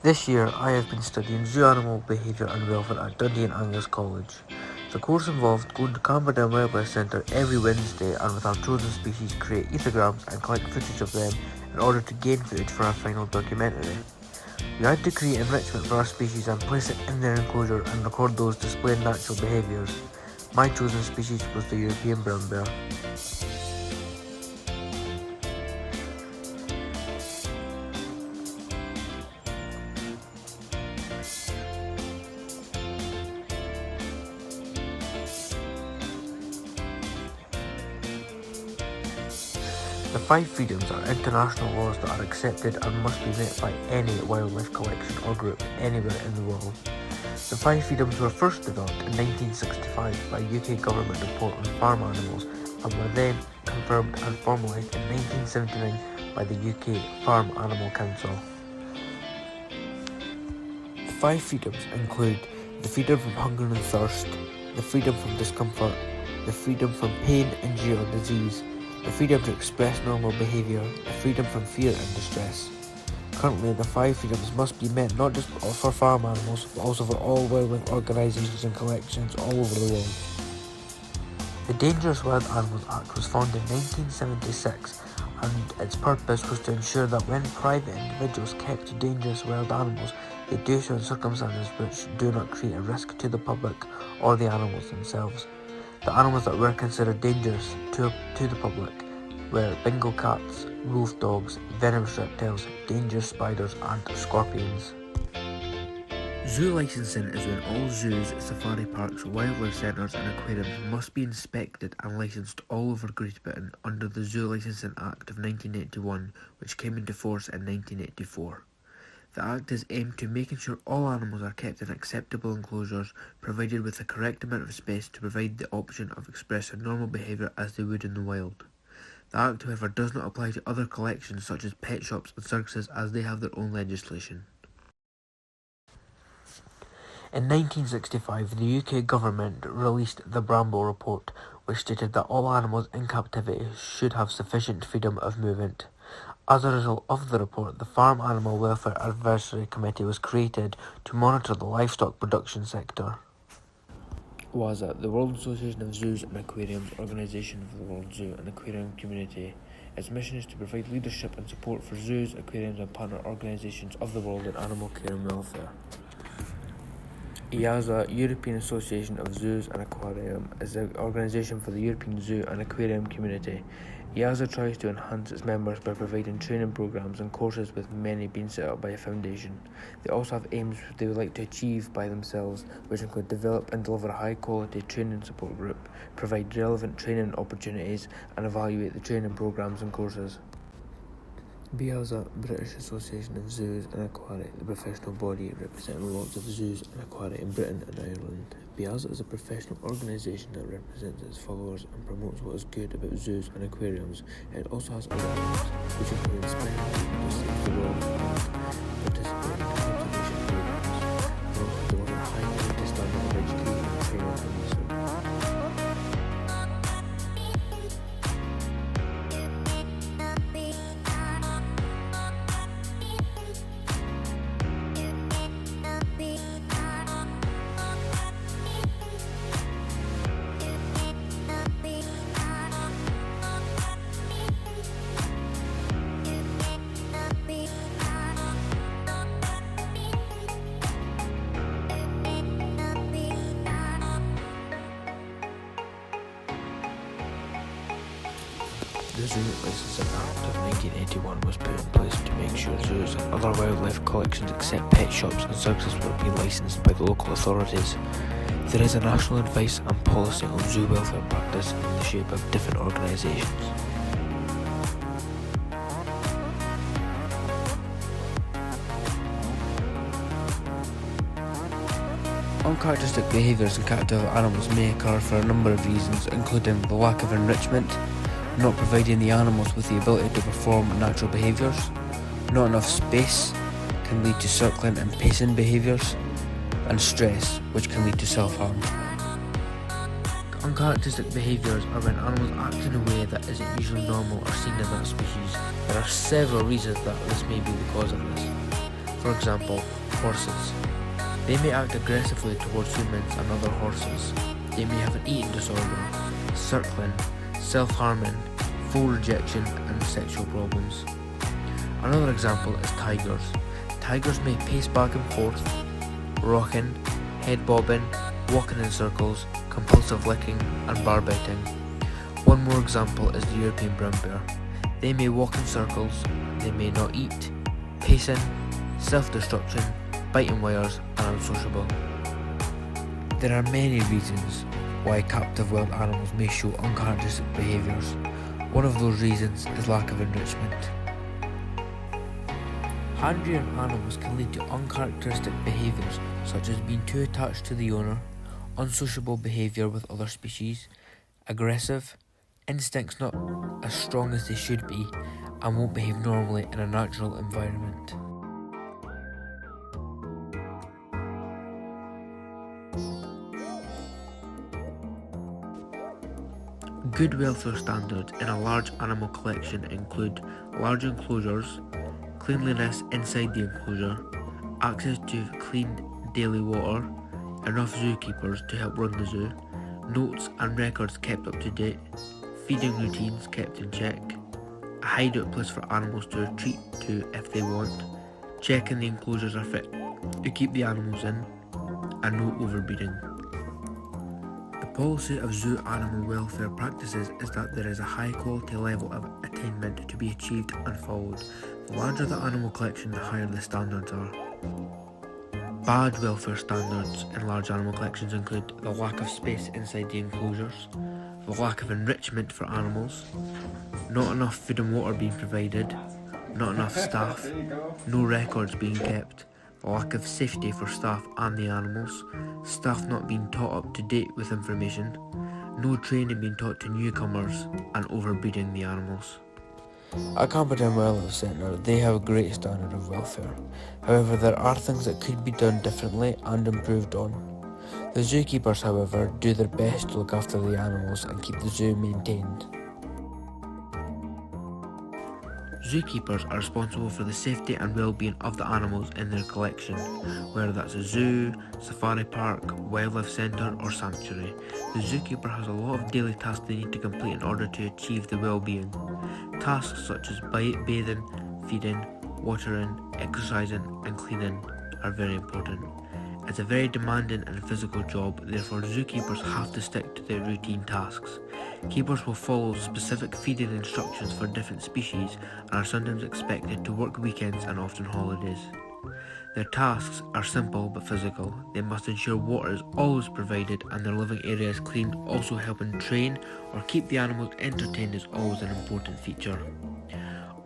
This year, I have been studying zoo animal behaviour and welfare at Dundee and Angus College. The course involved going to Camberdown Wildlife Centre every Wednesday and with our chosen species create ethograms and collect footage of them in order to gain footage for our final documentary. We had to create enrichment for our species and place it in their enclosure and record those displaying natural behaviours. My chosen species was the European brown bear. The 5 freedoms are international laws that are accepted and must be met by any wildlife collection or group anywhere in the world. The 5 freedoms were first developed in 1965 by a UK government report on farm animals and were then confirmed and formalised in 1979 by the UK Farm Animal Council. The 5 freedoms include the freedom from hunger and thirst, the freedom from discomfort, the freedom from pain, injury or disease, the freedom to express normal behaviour, the freedom from fear and distress. Currently, the 5 freedoms must be met not just for farm animals, but also for all wildlife organisations and collections all over the world. The Dangerous Wild Animals Act was formed in 1976, and its purpose was to ensure that when private individuals kept dangerous wild animals, they do so in circumstances which do not create a risk to the public or the animals themselves. The animals that were considered dangerous to the public were Bengal cats, wolf dogs, venomous reptiles, dangerous spiders and scorpions. Zoo licensing is when all zoos, safari parks, wildlife centres and aquariums must be inspected and licensed all over Great Britain under the Zoo Licensing Act of 1981, which came into force in 1984. The Act is aimed to making sure all animals are kept in acceptable enclosures, provided with the correct amount of space to provide the option of expressing normal behaviour as they would in the wild. The Act, however, does not apply to other collections such as pet shops and circuses, as they have their own legislation. In 1965, the UK government released the Bramble Report, which stated that all animals in captivity should have sufficient freedom of movement. As a result of the report, the Farm Animal Welfare Advisory Committee was created to monitor the livestock production sector. WAZA, the World Association of Zoos and Aquariums, organisation for the world zoo and aquarium community. Its mission is to provide leadership and support for zoos, aquariums and partner organisations of the world in animal care and welfare. EAZA, European Association of Zoos and Aquarium, is the organisation for the European zoo and aquarium community. EAZA tries to enhance its members by providing training programmes and courses, with many being set up by a foundation. They also have aims they would like to achieve by themselves, which include develop and deliver a high-quality training support group, provide relevant training opportunities, and evaluate the training programmes and courses. BIAZA, British Association of Zoos and Aquaria, the professional body representing lots of zoos and aquaria in Britain and Ireland. BIAZA is a professional organisation that represents its followers and promotes what is good about zoos and aquariums. It also has other aims, which include inspiring people to save the world and participate in conservation programmes, and also delivering high-quality standard of education, training and research. The Zoo Licensing Act of 1981 was put in place to make sure zoos and other wildlife collections except pet shops and circuses were being licensed by the local authorities. There is a national advice and policy on zoo welfare practice in the shape of different organisations. Uncharacteristic behaviours in captive animals may occur for a number of reasons, including the lack of enrichment, not providing the animals with the ability to perform natural behaviours, not enough space can lead to circling and pacing behaviours, and stress, which can lead to self-harm. Uncharacteristic behaviours are when animals act in a way that isn't usually normal or seen in that species. There are several reasons that this may be the cause of this. For For example, horses. They may act aggressively towards humans and other horses. They may have an eating disorder, circling, self-harming, full rejection and sexual problems. Another example is tigers. Tigers may pace back and forth, rocking, head bobbing, walking in circles, compulsive licking and bar biting. One more example is the European brown bear. They may walk in circles, they may not eat, pacing, self-destruction, biting wires and unsociable. There are many reasons why captive wild animals may show uncharacteristic behaviours. One of those reasons is lack of enrichment. Hand-reared animals can lead to uncharacteristic behaviours such as being too attached to the owner, unsociable behaviour with other species, aggressive, instincts not as strong as they should be, and won't behave normally in a natural environment. Good welfare standards in a large animal collection include large enclosures, cleanliness inside the enclosure, access to clean daily water, enough zookeepers to help run the zoo, notes and records kept up to date, feeding routines kept in check, a hideout place for animals to retreat to if they want, checking the enclosures are fit to keep the animals in, and no overbreeding. The policy of zoo animal welfare practices is that there is a high quality level of attainment to be achieved and followed. The larger the animal collection, the higher the standards are. Bad welfare standards in large animal collections include the lack of space inside the enclosures, the lack of enrichment for animals, not enough food and water being provided, not enough staff, no records being kept, the lack of safety for staff and the animals, staff not being taught up to date with information, no training being taught to newcomers, and overbreeding the animals. At Camperdown Wildlife Centre, they have a great standard of welfare. However, there are things that could be done differently and improved on. The zookeepers, however, do their best to look after the animals and keep the zoo maintained. Zookeepers are responsible for the safety and well-being of the animals in their collection, whether that's a zoo, safari park, wildlife centre or sanctuary. The zookeeper has a lot of daily tasks they need to complete in order to achieve the well-being. Tasks such as bathing, feeding, watering, exercising and cleaning are very important. It's a very demanding and physical job, therefore zookeepers have to stick to their routine tasks. Keepers will follow specific feeding instructions for different species and are sometimes expected to work weekends and often holidays. Their tasks are simple but physical. They must ensure water is always provided and their living area is cleaned. Also helping train or keep the animals entertained is always an important feature.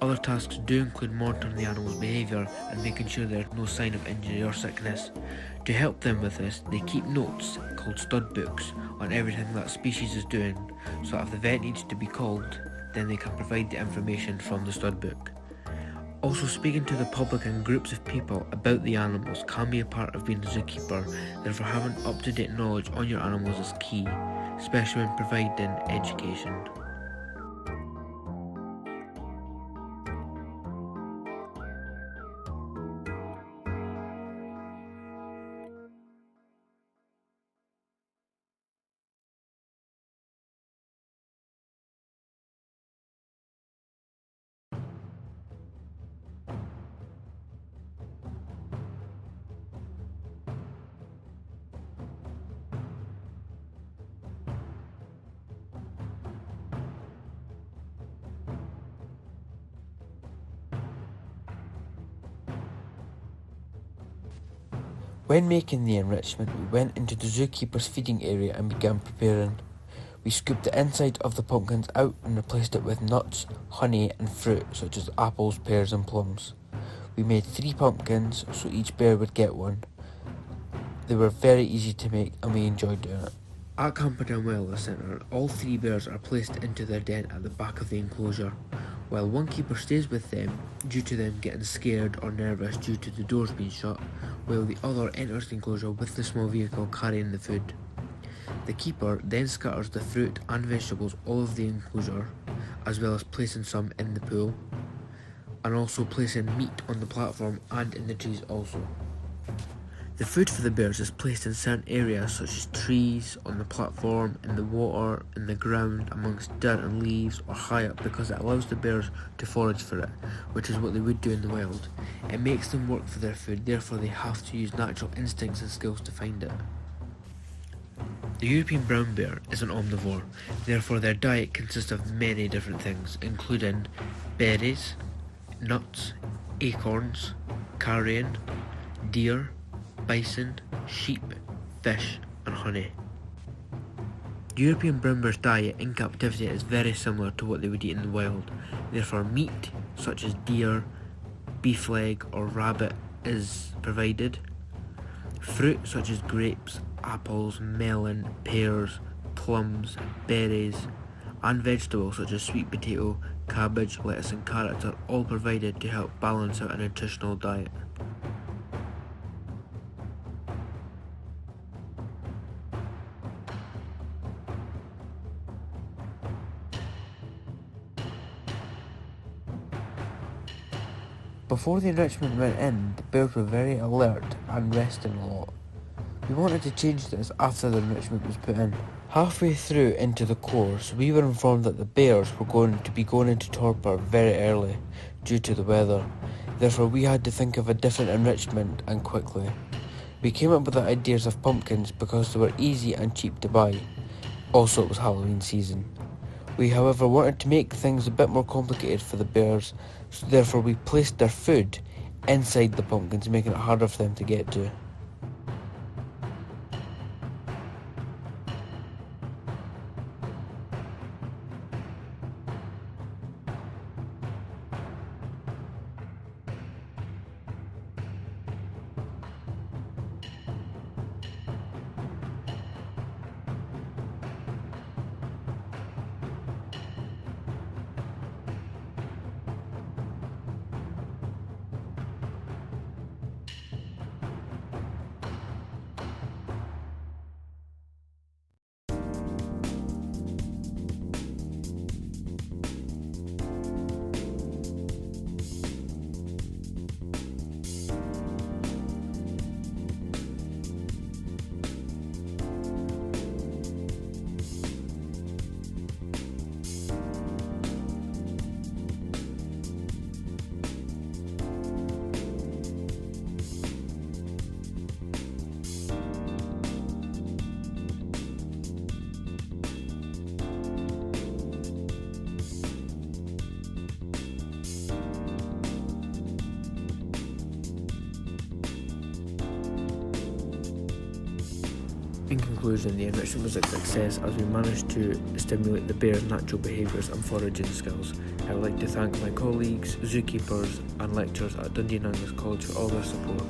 Other tasks do include monitoring the animal's behaviour and making sure there is no sign of injury or sickness. To help them with this, they keep notes, called stud books, on everything that species is doing, so if the vet needs to be called, then they can provide the information from the stud book. Also, speaking to the public and groups of people about the animals can be a part of being a zookeeper, therefore having up-to-date knowledge on your animals is key, especially when providing education. When making the enrichment, we went into the zookeeper's feeding area and began preparing. We scooped the inside of the pumpkins out and replaced it with nuts, honey and fruit such as apples, pears and plums. We made 3 pumpkins so each bear would get one. They were very easy to make and we enjoyed doing it. At Camperdown Wildlife Centre, all 3 bears are placed into their den at the back of the enclosure, while one keeper stays with them due to them getting scared or nervous due to the doors being shut, while the other enters the enclosure with the small vehicle carrying the food. The keeper then scatters the fruit and vegetables all over the enclosure, as well as placing some in the pool. and also placing meat on the platform and in the trees also. The food for the bears is placed in certain areas such as trees, on the platform, in the water, in the ground, amongst dirt and leaves, or high up because it allows the bears to forage for it, which is what they would do in the wild. It makes them work for their food, therefore they have to use natural instincts and skills to find it. The European brown bear is an omnivore, therefore their diet consists of many different things, including berries, nuts, acorns, carrion, deer, bison, sheep, fish, and honey. The European brown bear's diet in captivity is very similar to what they would eat in the wild. Therefore, meat such as deer, beef leg, or rabbit is provided. Fruit such as grapes, apples, melon, pears, plums, berries, and vegetables such as sweet potato, cabbage, lettuce, and carrots are all provided to help balance out a nutritional diet. Before the enrichment went in, the bears were very alert and resting a lot. We wanted to change this after the enrichment was put in. Halfway through into the course, we were informed that the bears were going to be going into torpor very early due to the weather. Therefore, we had to think of a different enrichment and quickly. We came up with the ideas of pumpkins because they were easy and cheap to buy. Also, it was Halloween season. We, however, wanted to make things a bit more complicated for the bears, so therefore we placed their food inside the pumpkins, making it harder for them to get to. In conclusion, the enrichment was a success as we managed to stimulate the bears' natural behaviours and foraging skills. I would like to thank my colleagues, zookeepers and lecturers at Dundee and Angus College for all their support.